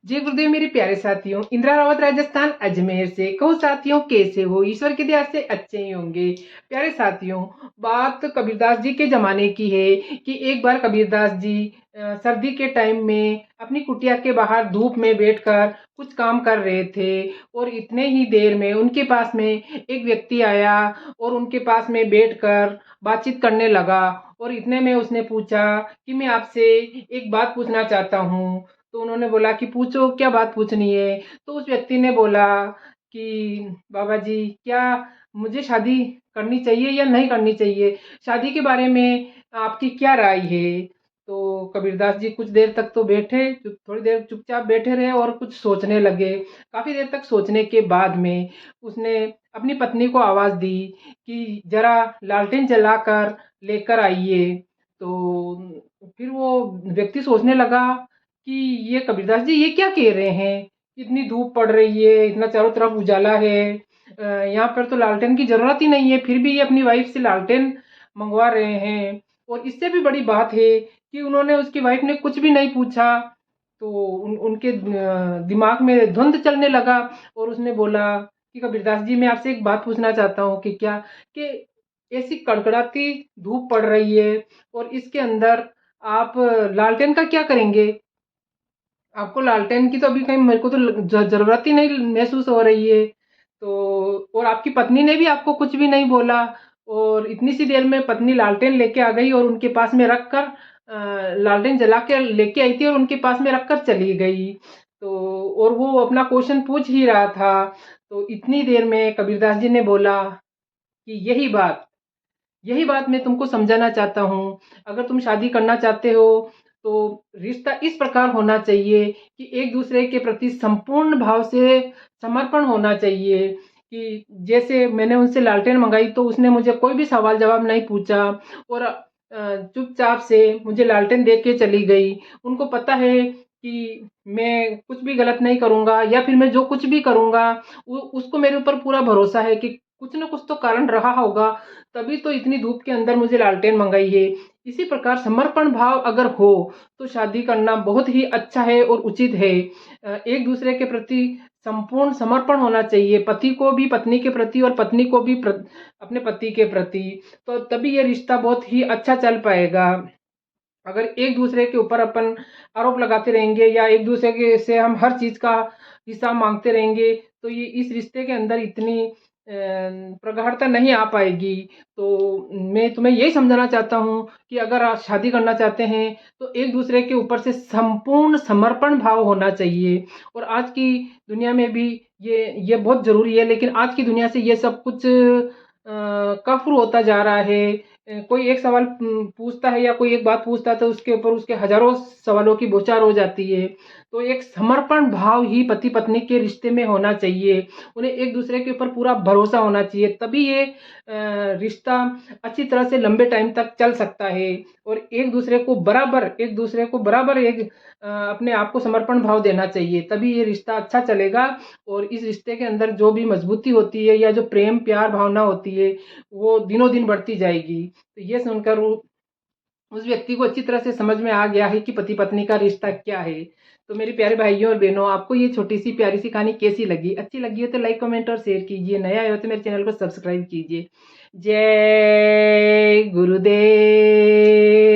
जय गुरुदेव मेरे प्यारे साथियों, इंदिरा रावत राजस्थान अजमेर से। कहो साथियों कैसे हो, ईश्वर की दया से अच्छे ही होंगे। प्यारे साथियों, बात कबीरदास जी के जमाने की है कि एक बार कबीरदास जी सर्दी के टाइम में अपनी कुटिया के बाहर धूप में बैठकर कुछ काम कर रहे थे और इतने ही देर में उनके पास में एक व्यक्ति आया और उनके पास में बैठकर बातचीत करने लगा। और इतने में उसने पूछा कि मैं आपसे एक बात पूछना चाहता हूँ। तो उन्होंने बोला कि पूछो, क्या बात पूछनी है। तो उस व्यक्ति ने बोला कि बाबा जी, क्या मुझे शादी करनी चाहिए या नहीं करनी चाहिए, शादी के बारे में आपकी क्या राय है। तो कबीरदास जी कुछ देर तक तो बैठे, थोड़ी देर चुपचाप बैठे रहे और कुछ सोचने लगे। काफी देर तक सोचने के बाद में उसने अपनी पत्नी को आवाज दी कि जरा लालटेन जलाकर लेकर आइए। तो फिर वो व्यक्ति सोचने लगा कि ये कबीरदास जी ये क्या कह रहे हैं, इतनी धूप पड़ रही है, इतना चारों तरफ उजाला है, यहाँ पर तो लालटेन की जरूरत ही नहीं है, फिर भी ये अपनी वाइफ से लालटेन मंगवा रहे हैं। और इससे भी बड़ी बात है कि उन्होंने, उसकी वाइफ ने कुछ भी नहीं पूछा। तो उनके दिमाग में धुंध चलने लगा और उसने बोला कि कबीरदास जी, मैं आपसे एक बात पूछना चाहता हूँ कि क्या, कि ऐसी कड़कड़ाती धूप पड़ रही है और इसके अंदर आप लालटेन का क्या करेंगे। आपको लालटेन की तो अभी कहीं मेरे को तो जरूरत ही नहीं महसूस हो रही है। तो और आपकी पत्नी ने भी आपको कुछ भी नहीं बोला और इतनी सी देर में पत्नी लालटेन लेके आ गई और उनके पास में रख कर लालटेन जला के लेके आई थी और उनके पास में रख कर चली गई। तो और वो अपना क्वेश्चन पूछ ही रहा था। तो इतनी देर में कबीरदास जी ने बोला कि यही बात मैं तुमको समझाना चाहता हूँ। अगर तुम शादी करना चाहते हो तो रिश्ता इस प्रकार होना चाहिए कि एक दूसरे के प्रति संपूर्ण भाव से समर्पण होना चाहिए। कि जैसे मैंने उनसे लालटेन मंगाई तो उसने मुझे कोई भी सवाल जवाब नहीं पूछा और चुपचाप से मुझे लालटेन दे के चली गई। उनको पता है कि मैं कुछ भी गलत नहीं करूंगा या फिर मैं जो कुछ भी करूंगा उसको मेरे ऊपर पूरा भरोसा है कि कुछ ना कुछ तो कारण रहा होगा, तभी तो इतनी धूप के अंदर मुझे लालटेन मंगाई है। इसी प्रकार समर्पण भाव अगर हो तो शादी करना बहुत ही अच्छा है और उचित है। एक दूसरे के प्रति संपूर्ण समर्पण होना चाहिए, पति को भी पत्नी के प्रति और पत्नी को भी अपने पति के प्रति। तो तभी ये रिश्ता बहुत ही अच्छा चल पाएगा। अगर एक दूसरे के ऊपर अपन आरोप लगाते रहेंगे या एक दूसरे के से हम हर चीज का हिसाब मांगते रहेंगे तो ये इस रिश्ते के अंदर इतनी प्रगाढ़ता नहीं आ पाएगी। तो मैं तुम्हें यही समझाना चाहता हूँ कि अगर आप शादी करना चाहते हैं तो एक दूसरे के ऊपर से संपूर्ण समर्पण भाव होना चाहिए। और आज की दुनिया में भी ये बहुत जरूरी है, लेकिन आज की दुनिया से ये सब कुछ कम होता जा रहा है। कोई एक सवाल पूछता है या कोई एक बात पूछता है तो उसके ऊपर उसके हजारों सवालों की बौछार हो जाती है। तो एक समर्पण भाव ही पति पत्नी के रिश्ते में होना चाहिए। उन्हें एक दूसरे के ऊपर पूरा भरोसा होना चाहिए, तभी ये रिश्ता अच्छी तरह से लंबे टाइम तक चल सकता है। और एक दूसरे को बराबर एक अपने आप को समर्पण भाव देना चाहिए, तभी ये रिश्ता अच्छा चलेगा। और इस रिश्ते के अंदर जो भी मजबूती होती है या जो प्रेम प्यार भावना होती है वो दिनों दिन बढ़ती जाएगी। तो ये सुनकर उस व्यक्ति को अच्छी तरह से समझ में आ गया है कि पति पत्नी का रिश्ता क्या है। तो मेरे प्यारे भाइयों और बहनों, आपको ये छोटी सी प्यारी सी कहानी कैसी लगी, अच्छी लगी हो तो लाइक कमेंट और शेयर कीजिए, नया आए हो तो मेरे चैनल को सब्सक्राइब कीजिए। जय गुरुदेव।